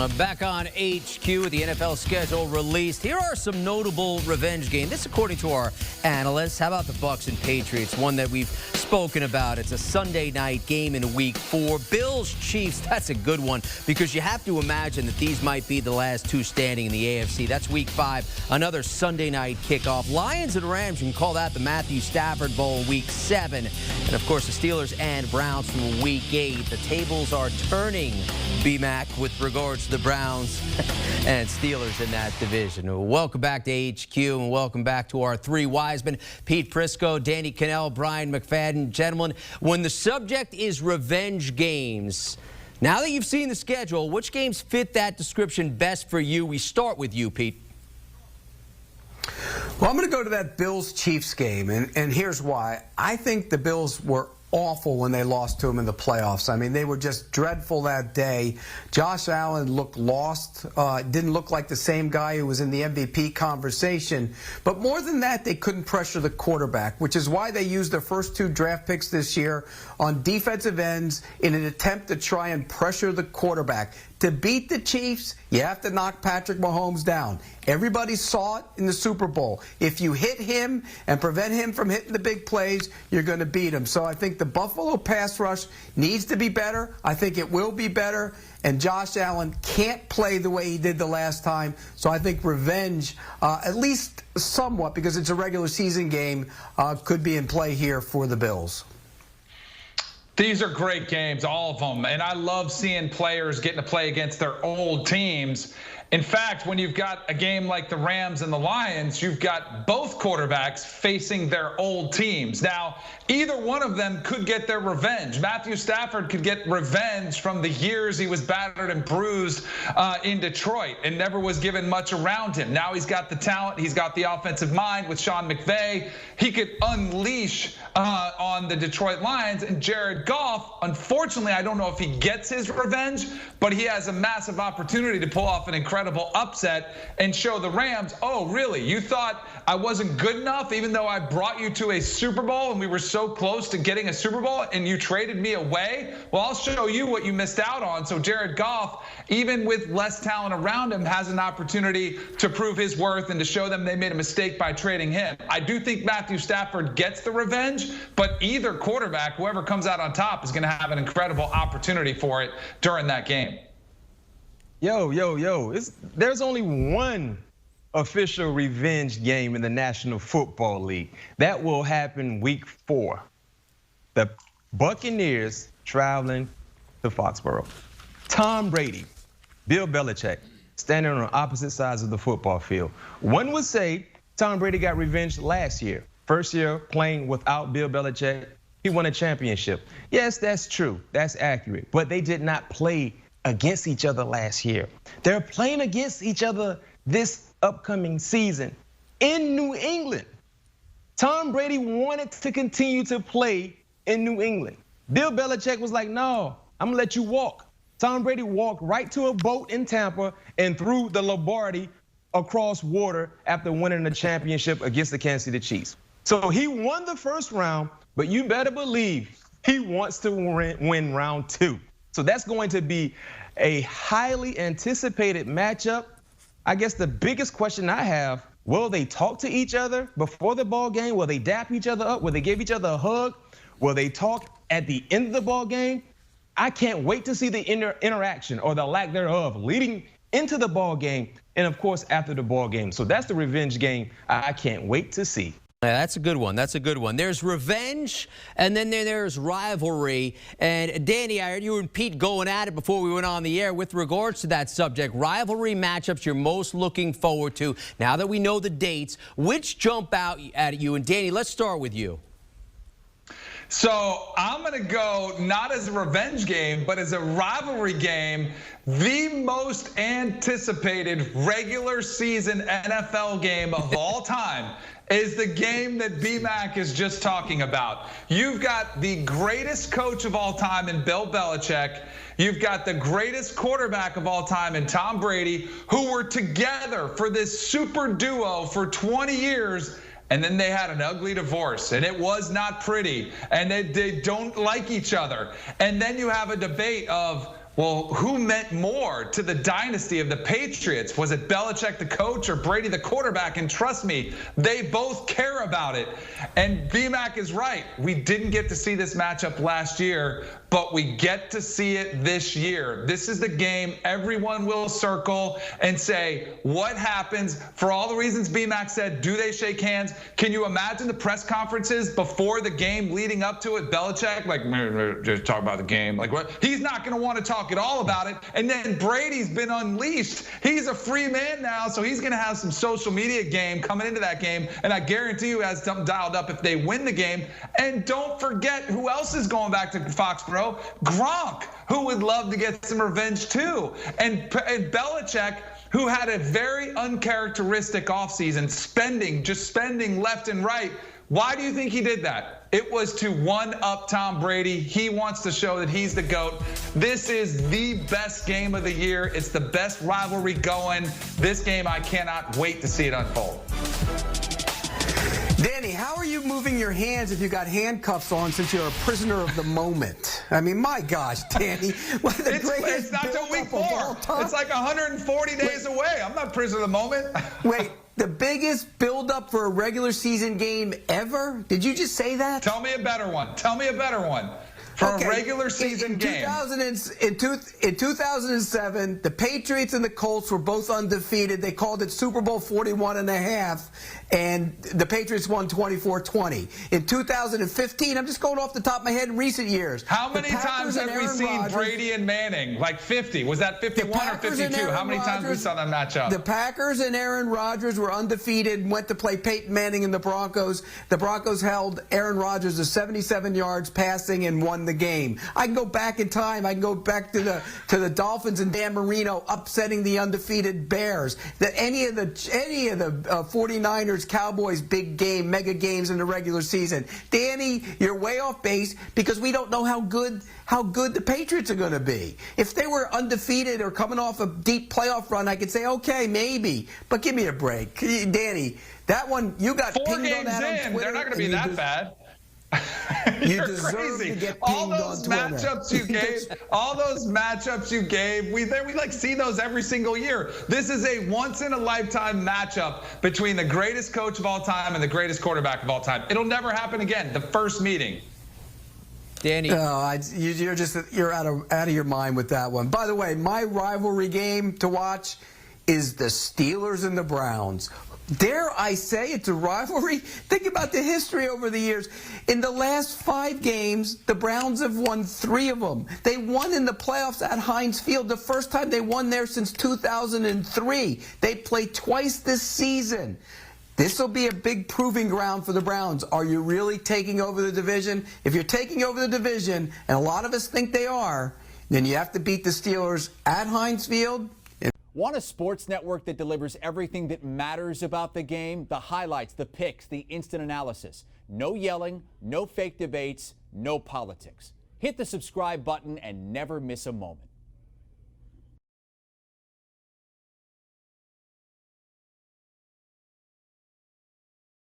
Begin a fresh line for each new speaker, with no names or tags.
Back on HQ with the NFL schedule released. Here are some notable revenge games. This according to our analysts. How about the Bucs and Patriots? One that we've spoken about. It's a Sunday night game in week 4. Bills, Chiefs, that's a good one because you have to imagine that these might be the last two standing in the AFC. That's week 5. Another Sunday night kickoff. Lions and Rams, you can call that the Matthew Stafford Bowl, week 7. And, of course, the Steelers and Browns from week 8. The tables are turning, B-Mac, with regards to the Browns and Steelers in that division. Welcome back to HQ and welcome back to our three wise men, Pete Prisco, Danny Cannell, Brian McFadden. Gentlemen, when the subject is revenge games, now that you've seen the schedule, which games fit that description best for you? We start with you, Pete.
Well, I'm going to go to that Bills-Chiefs game, and here's why. I think the Bills were awful when they lost to them in the playoffs. I mean, they were just dreadful that day. Josh Allen looked lost. Didn't look like the same guy who was in the MVP conversation. But more than that, they couldn't pressure the quarterback, which is why they used their first 2 draft picks this year on defensive ends in an attempt to try and pressure the quarterback. To beat the Chiefs, you have to knock Patrick Mahomes down. Everybody saw it in the Super Bowl. If you hit him and prevent him from hitting the big plays, you're going to beat him. So I think the Buffalo pass rush needs to be better. I think it will be better. And Josh Allen can't play the way he did the last time. So I think revenge, at least somewhat, because it's a regular season game, could be in play here for the Bills.
These are great games, all of them, and I love seeing players getting to play against their old teams. In fact, when you've got a game like the Rams and the Lions, you've got both quarterbacks facing their old teams. Now, either one of them could get their revenge. Matthew Stafford could get revenge from the years he was battered and bruised in Detroit and never was given much around him. Now he's got the talent. He's got the offensive mind with Sean McVay. He could unleash on the Detroit Lions. And Jared Goff, unfortunately, I don't know if he gets his revenge, but he has a massive opportunity to pull off an incredible upset and show the Rams, oh, really? You thought I wasn't good enough even though I brought you to a Super Bowl and we were so close to getting a Super Bowl and you traded me away? Well, I'll show you what you missed out on. So Jared Goff, even with less talent around him, has an opportunity to prove his worth and to show them they made a mistake by trading him. I do think Matthew Stafford gets the revenge, but either quarterback, whoever comes out on top, is going to have an incredible opportunity for it during that game.
There's only one official revenge game in the National Football League. That will happen week 4. The Buccaneers traveling to Foxborough. Tom Brady, Bill Belichick, standing on opposite sides of the football field. One would say Tom Brady got revenge last year. First year playing without Bill Belichick, he won a championship. Yes, that's true. That's accurate. But they did not play against each other last year. They're playing against each other this upcoming season in New England. Tom Brady wanted to continue to play in New England. Bill Belichick was like, no, I'm gonna let you walk. Tom Brady walked right to a boat in Tampa and threw the Lombardi across water after winning the championship against the Kansas City Chiefs. So he won the first round, but you better believe he wants to win round 2. So that's going to be a highly anticipated matchup. I guess the biggest question I have, will they talk to each other before the ball game? Will they dap each other up? Will they give each other a hug? Will they talk at the end of the ball game? I can't wait to see the interaction or the lack thereof leading into the ball game and, of course, after the ball game. So that's the revenge game I can't wait to see.
Yeah, that's a good one. That's a good one. There's revenge, and then there's rivalry. And Danny, I heard you and Pete going at it before we went on the air with regards to that subject. Rivalry matchups you're most looking forward to. Now that we know the dates, which jump out at you? And Danny, let's start with you.
So I'm going to go not as a revenge game, but as a rivalry game. The most anticipated regular season NFL game of all time is the game that B-Mac is just talking about. You've got the greatest coach of all time in Bill Belichick. You've got the greatest quarterback of all time in Tom Brady, who were together for this super duo for 20 years. And then they had an ugly divorce, and it was not pretty, and they don't like each other. And then you have a debate of, Well, who meant more to the dynasty of the Patriots? Was it Belichick, the coach, or Brady, the quarterback? And trust me, they both care about it. And BMAC is right. We didn't get to see this matchup last year, but we get to see it this year. This is the game everyone will circle and say, what happens? For all the reasons BMAC said, do they shake hands? Can you imagine the press conferences before the game leading up to it? Belichick, like, just talk about the game. Like, what? He's not going to want to talk at all about it. And then Brady's been unleashed. He's a free man now, so he's going to have some social media game coming into that game. And I guarantee you has something dialed up if they win the game. And don't forget who else is going back to Foxborough? Gronk, who would love to get some revenge too. And Belichick, who had a very uncharacteristic offseason, just spending left and right. Why do you think he did that? It was to one-up Tom Brady. He wants to show that he's the GOAT. This is the best game of the year. It's the best rivalry going. This game, I cannot wait to see it unfold.
Danny, how are you moving your hands if you got handcuffs on since you're a prisoner of the moment? I mean, my gosh, Danny. One of the
It's not till week 4. It's like 140 days away. I'm not prisoner of the moment.
Wait. The biggest build-up for a regular season game ever? Did you just say that?
Tell me a better one. Tell me a better one. For a regular season game.
In 2007, the Patriots and the Colts were both undefeated. They called it Super Bowl 41.5, and the Patriots won 24-20. In 2015, I'm just going off the top of my head in recent years.
How many times have we seen Brady and Manning? Like 50. Was that 51 or 52? How many times we saw that matchup?
The Packers and Aaron Rodgers were undefeated, went to play Peyton Manning and the Broncos. The Broncos held Aaron Rodgers to 77 yards passing and won the game. I can go back in time. I can go back to the Dolphins and Dan Marino upsetting the undefeated Bears. Any of the 49ers, Cowboys big game, mega games in the regular season. Danny, you're way off base because we don't know how good the Patriots are going to be. If they were undefeated or coming off a deep playoff run, I could say, okay, maybe. But give me a break. Danny, that one, you got
4
pinged
games
on that on
in.
Twitter.
They're not going to be that bad.
You're
crazy.
To get
all those
on
matchups you gave, we like see those every single year. This is a once in a lifetime matchup between the greatest coach of all time and the greatest quarterback of all time. It'll never happen again. The first meeting.
Danny.
You're out of your mind with that one. By the way, my rivalry game to watch is the Steelers and the Browns. Dare I say it's a rivalry? Think about the history over the years. In the last 5 games, the Browns have won 3 of them. They won in the playoffs at Heinz Field, the first time they won there since 2003. They played twice this season. This will be a big proving ground for the Browns. Are you really taking over the division? If you're taking over the division, and a lot of us think they are, then you have to beat the Steelers at Heinz Field.
Want a sports network that delivers everything that matters about the game? The highlights, the picks, the instant analysis. No yelling, no fake debates, no politics. Hit the subscribe button and never miss a moment.